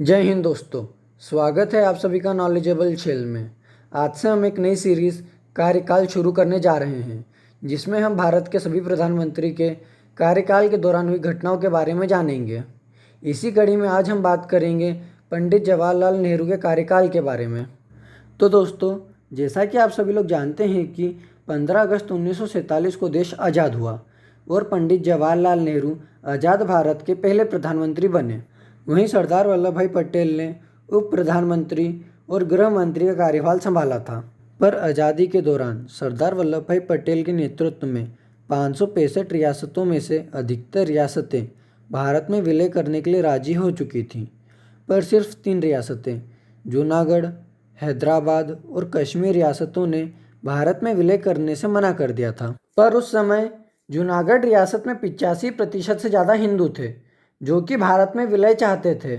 जय हिंद दोस्तों, स्वागत है आप सभी का नॉलेजेबल छेल में। आज से हम एक नई सीरीज़ कार्यकाल शुरू करने जा रहे हैं, जिसमें हम भारत के सभी प्रधानमंत्री के कार्यकाल के दौरान हुई घटनाओं के बारे में जानेंगे। इसी कड़ी में आज हम बात करेंगे पंडित जवाहरलाल नेहरू के कार्यकाल के बारे में। तो दोस्तों, जैसा कि आप सभी लोग जानते हैं कि 15 अगस्त 1947 को देश आज़ाद हुआ और पंडित जवाहरलाल नेहरू आज़ाद भारत के पहले प्रधानमंत्री बने। वहीं सरदार वल्लभ भाई पटेल ने उप प्रधानमंत्री और गृह मंत्री का कार्यभार संभाला था। पर आज़ादी के दौरान सरदार वल्लभ भाई पटेल के नेतृत्व में 565 रियासतों में से अधिकतर रियासतें भारत में विलय करने के लिए राजी हो चुकी थीं, पर सिर्फ 3 रियासतें जूनागढ़, हैदराबाद और कश्मीर रियासतों ने भारत में विलय करने से मना कर दिया था। पर उस समय जूनागढ़ रियासत में 85% से ज़्यादा हिंदू थे जो कि भारत में विलय चाहते थे।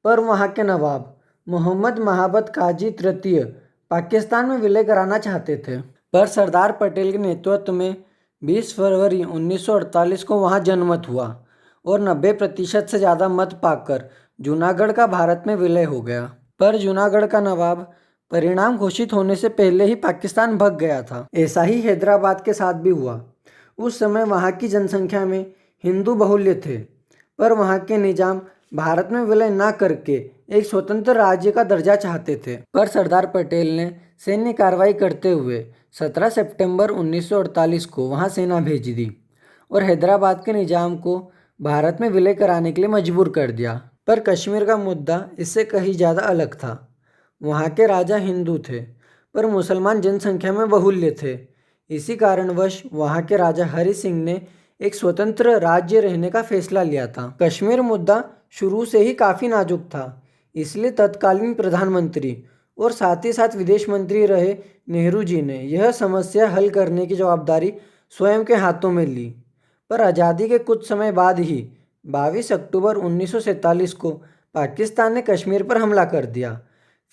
पर वहाँ के नवाब मोहम्मद महाबत काजी तृतीय पाकिस्तान में विलय कराना चाहते थे। पर सरदार पटेल के नेतृत्व में 20 फरवरी 1948 को वहाँ जनमत हुआ और 90% से ज़्यादा मत पाकर जूनागढ़ का भारत में विलय हो गया। पर जूनागढ़ का नवाब परिणाम घोषित होने से पहले ही पाकिस्तान भाग गया था। ऐसा ही हैदराबाद के साथ भी हुआ। उस समय वहाँ की जनसंख्या में हिंदू बहुल्य थे, पर वहाँ के निजाम भारत में विलय न करके एक स्वतंत्र राज्य का दर्जा चाहते थे। पर सरदार पटेल ने सैन्य कार्रवाई करते हुए 17 सितंबर 1948 को वहाँ सेना भेज दी और हैदराबाद के निजाम को भारत में विलय कराने के लिए मजबूर कर दिया। पर कश्मीर का मुद्दा इससे कहीं ज़्यादा अलग था। वहाँ के राजा हिंदू थे, पर मुसलमान जनसंख्या में बहुल्य थे। इसी कारणवश वहाँ के राजा हरि सिंह ने एक स्वतंत्र राज्य रहने का फैसला लिया था। कश्मीर मुद्दा शुरू से ही काफ़ी नाजुक था, इसलिए तत्कालीन प्रधानमंत्री और साथ ही साथ विदेश मंत्री रहे नेहरू जी ने यह समस्या हल करने की जवाबदारी स्वयं के हाथों में ली। पर आज़ादी के कुछ समय बाद ही 22 अक्टूबर 1947 को पाकिस्तान ने कश्मीर पर हमला कर दिया।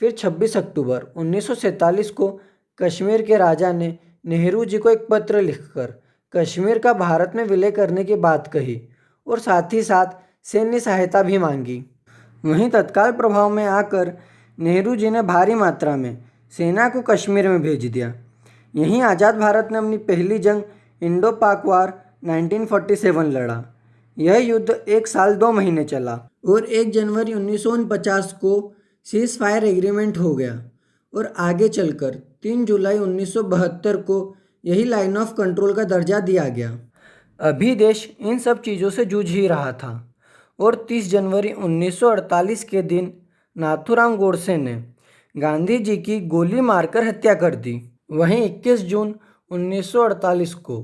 फिर 26 अक्टूबर 1947 को कश्मीर के राजा ने नेहरू जी को एक पत्र लिखकर कश्मीर का भारत में विलय करने की बात कही और साथ ही साथ सैन्य सहायता भी मांगी। वहीं तत्काल प्रभाव में आकर नेहरू जी ने भारी मात्रा में सेना को कश्मीर में भेज दिया। यहीं आज़ाद भारत ने अपनी पहली जंग इंडो पाक वार 1947 लड़ा। यह युद्ध 1 साल 2 महीने चला और 1 जनवरी 1949 को सीज फायर एग्रीमेंट हो गया और आगे चलकर 3 जुलाई 1972 को यही लाइन ऑफ कंट्रोल का दर्जा दिया गया। अभी देश इन सब चीज़ों से जूझ ही रहा था और 30 जनवरी 1948 के दिन नाथूराम गोडसे ने गांधी जी की गोली मारकर हत्या कर दी। वहीं 21 जून 1948 को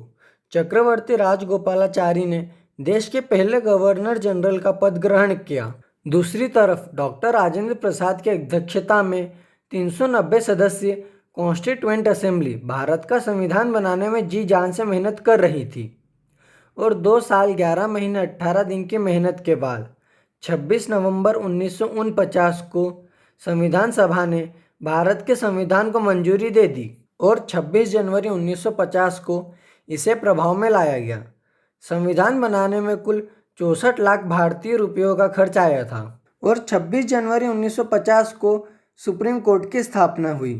चक्रवर्ती राजगोपालाचारी ने देश के पहले गवर्नर जनरल का पद ग्रहण किया। दूसरी तरफ डॉक्टर राजेंद्र प्रसाद की अध्यक्षता में 390 सदस्यीय कॉन्स्टिट्यूएंट असेंबली भारत का संविधान बनाने में जी जान से मेहनत कर रही थी और 2 साल 11 महीने 18 दिन की मेहनत के बाद 26 नवंबर 1949 को संविधान सभा ने भारत के संविधान को मंजूरी दे दी और 26 जनवरी 1950 को इसे प्रभाव में लाया गया। संविधान बनाने में कुल 64 लाख भारतीय रुपयों का खर्च आया था और 26 जनवरी 1950 को सुप्रीम कोर्ट की स्थापना हुई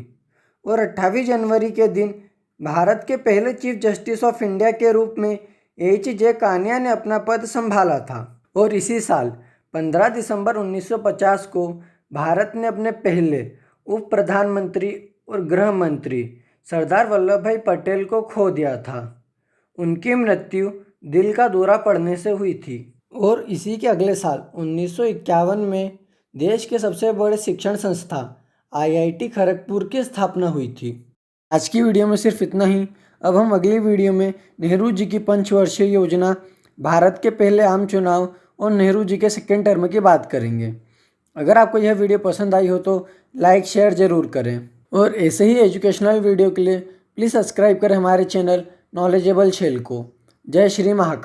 और 28 जनवरी के दिन भारत के पहले चीफ जस्टिस ऑफ इंडिया के रूप में H.J. कानिया ने अपना पद संभाला था। और इसी साल 15 दिसंबर 1950 को भारत ने अपने पहले उप प्रधानमंत्री और गृह मंत्री सरदार वल्लभ भाई पटेल को खो दिया था। उनकी मृत्यु दिल का दौरा पड़ने से हुई थी और इसी के अगले साल 1951 में देश के सबसे बड़े शिक्षण संस्था IIT खड़गपुर की स्थापना हुई थी। आज की वीडियो में सिर्फ इतना ही। अब हम अगली वीडियो में नेहरू जी की 5 वर्षीय योजना, भारत के पहले आम चुनाव और नेहरू जी के सेकेंड टर्म की बात करेंगे। अगर आपको यह वीडियो पसंद आई हो तो लाइक शेयर ज़रूर करें और ऐसे ही एजुकेशनल वीडियो के लिए प्लीज़ सब्सक्राइब करें हमारे चैनल नॉलेजेबल छेल को। जय श्री महाकाल।